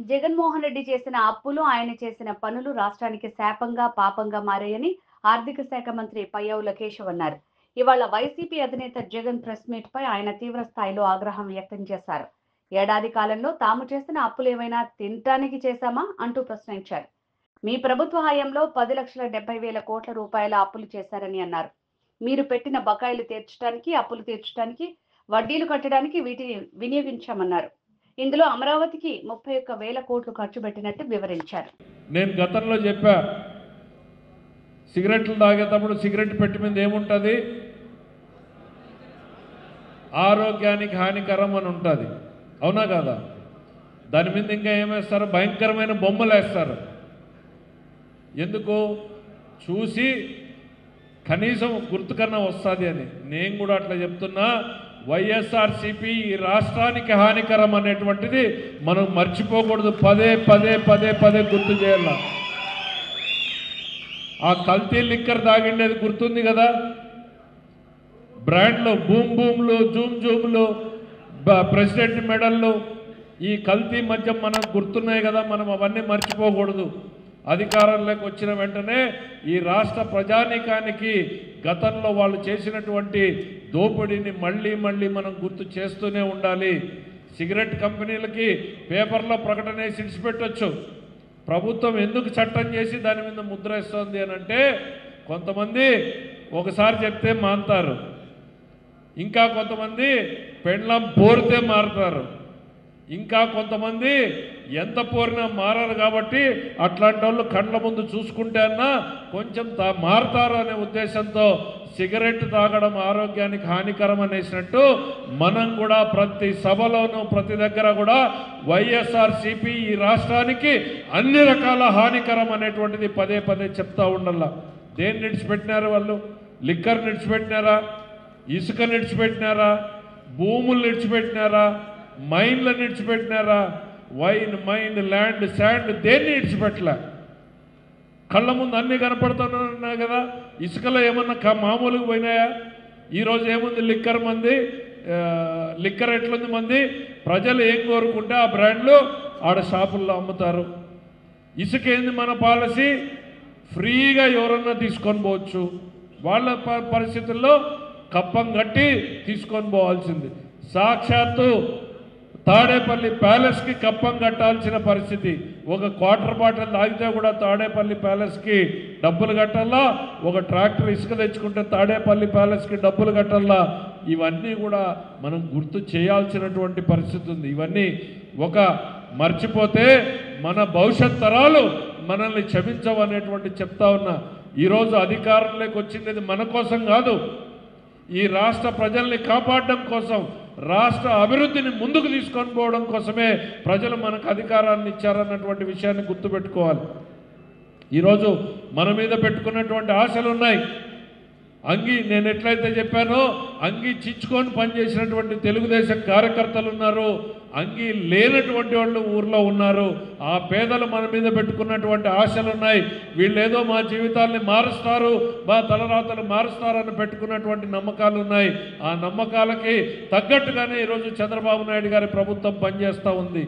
జగన్మోహన్ రెడ్డి చేసిన అప్పులు, ఆయన చేసిన పనులు రాష్ట్రానికి శాపంగా, పాపంగా మారాయని ఆర్థిక శాఖ మంత్రి పయ్యావుల కేశవ్ అన్నారు. ఇవాళ వైసీపీ అధినేత జగన్ ప్రెస్ మీట్ పై ఆయన తీవ్ర స్థాయిలో ఆగ్రహం వ్యక్తం చేశారు. ఏడాది కాలంలో తాము చేసిన అప్పులేమైనా తినటానికి చేశామా అంటూ ప్రశ్నించారు. మీ ప్రభుత్వ హయాంలో 10,70,000 కోట్ల రూపాయల అప్పులు చేశారని అన్నారు. మీరు పెట్టిన బకాయిలు తీర్చడానికి, అప్పులు తీర్చడానికి, వడ్డీలు కట్టడానికి వీటిని వినియోగించామన్నారు. ఇందులో అమరావతికి 31,000 కోట్లు ఖర్చు పెట్టినట్టు వివరించారు. నేను గతంలో చెప్పా, సిగరెట్లు తాగేటప్పుడు సిగరెట్ పెట్టి మీద ఏముంటుంది, ఆరోగ్యానికి హానికరం అని ఉంటుంది. అవునా కాదా? దాని మీద ఇంకా ఏమేస్తారు, భయంకరమైన బొమ్మలు వేస్తారు. ఎందుకు? చూసి కనీసం గుర్తు కన్నా వస్తుంది అని. నేను కూడా అట్లా చెప్తున్నా. వైఎస్ఆర్సీపీ ఈ రాష్ట్రానికి హానికరం అనేటువంటిది మనం మర్చిపోకూడదు. పదే పదే పదే పదే గుర్తు చేయాల. ఆ కల్తీ లిక్కర్ తాగిండేది గుర్తుంది కదా? బ్రాండ్లు, బూమ్లు, జూమ్లు, ప్రెసిడెంట్ మెడల్లు, ఈ కల్తీ మద్యం మనకు గుర్తున్నాయి కదా. మనం అవన్నీ మర్చిపోకూడదు. అధికారంలోకి వచ్చిన వెంటనే ఈ రాష్ట్ర ప్రజానీకానికి గతంలో వాళ్ళు చేసినటువంటి దోపిడీని మళ్ళీ మళ్ళీ మనం గుర్తు చేస్తూనే ఉండాలి. సిగరెట్ కంపెనీలకి పేపర్లో ప్రకటన వేసి ఇడిచిపెట్టొచ్చు. ప్రభుత్వం ఎందుకు చట్టం చేసి దాని మీద ముద్ర వేస్తుంది అని అంటే, కొంతమంది ఒకసారి చెప్తే మానుతారు, ఇంకా కొంతమంది పెండ్లం పోరితే మారుతారు, ఇంకా కొంతమంది ఎంత పోరినా మారారు. కాబట్టి అట్లాంటి వాళ్ళు కండ్ల ముందు చూసుకుంటే అన్నా కొంచెం మారుతారు అనే ఉద్దేశంతో సిగరెట్ తాగడం ఆరోగ్యానికి హానికరం అనేసినట్టు మనం కూడా ప్రతి సభలోనూ ప్రతి దగ్గర కూడా వైఎస్ఆర్సీపీ ఈ రాష్ట్రానికి అన్ని రకాల హానికరం అనేటువంటిది పదే పదే చెప్తా ఉండాల. దేన్ని నిడిచిపెట్టినారు వాళ్ళు? లిక్కర్ నిడిచిపెట్టినారా? ఇసుక నిడిచిపెట్టినారా? భూములు నిడిచిపెట్టినారా? మైన్లను నిడిచిపెట్టినారా? వైన్, మైన్, ల్యాండ్, శాండ్ దేన్ని నిడిచిపెట్టలే. కళ్ళ ముందు అన్నీ కనపడుతున్నాయి కదా. ఇసుకలో ఏమన్నా మామూలుగా పోయినాయా? ఈరోజు ఏముంది? లిక్కర్ మంది, లిక్కర్ ఎట్లుంది మంది? ప్రజలు ఏం కోరుకుంటే ఆ బ్రాండ్లు ఆడ షాపుల్లో అమ్ముతారు. ఇసుక ఏంది మన పాలసీ? ఫ్రీగా ఎవరన్నా తీసుకొని పోవచ్చు. వాళ్ళ పరిస్థితుల్లో కప్పం కట్టి తీసుకొని పోవాల్సింది. సాక్షాత్తు తాడేపల్లి ప్యాలెస్కి కప్పం కట్టాల్సిన పరిస్థితి. ఒక క్వార్టర్ బాటిల్ తాగితే కూడా తాడేపల్లి ప్యాలెస్కి డబ్బులు కట్టాలా, ఒక ట్రాక్టర్ ఇసుక తెచ్చుకుంటే తాడేపల్లి ప్యాలెస్కి డబ్బులు కట్టాలా. ఇవన్నీ కూడా మనం గుర్తు చేయాల్సినటువంటి పరిస్థితి ఉంది. ఇవన్నీ ఒక మర్చిపోతే మన భవిష్యత్ తరాలు మనల్ని క్షమించవనేటువంటి చెప్తా ఉన్నా. ఈరోజు అధికారంలోకి వచ్చింది మన కోసం కాదు, ఈ రాష్ట్ర ప్రజల్ని కాపాడడం కోసం, రాష్ట్ర అభివృద్ధిని ముందుకు తీసుకొని పోవడం కోసమే ప్రజలు మనకు అధికారాన్ని ఇచ్చారన్నటువంటి విషయాన్ని గుర్తుపెట్టుకోవాలి. ఈరోజు మన మీద పెట్టుకున్నటువంటి ఆశలు ఉన్నాయి. అంగి నేను ఎట్లయితే చెప్పానో అంగి చిచ్చుకొని పనిచేసినటువంటి తెలుగుదేశం కార్యకర్తలు ఉన్నారు, అంగి లేనటువంటి వాళ్ళు ఊర్లో ఉన్నారు. ఆ పేదలు మన మీద పెట్టుకున్నటువంటి ఆశలు ఉన్నాయి. వీళ్ళేదో మా జీవితాల్ని మారుస్తారు, మా తలరాతలు మారుస్తారని పెట్టుకున్నటువంటి నమ్మకాలు ఉన్నాయి. ఆ నమ్మకాలకి తగ్గట్టుగానే ఈరోజు చంద్రబాబు నాయుడు గారి ప్రభుత్వం పనిచేస్తూ ఉంది.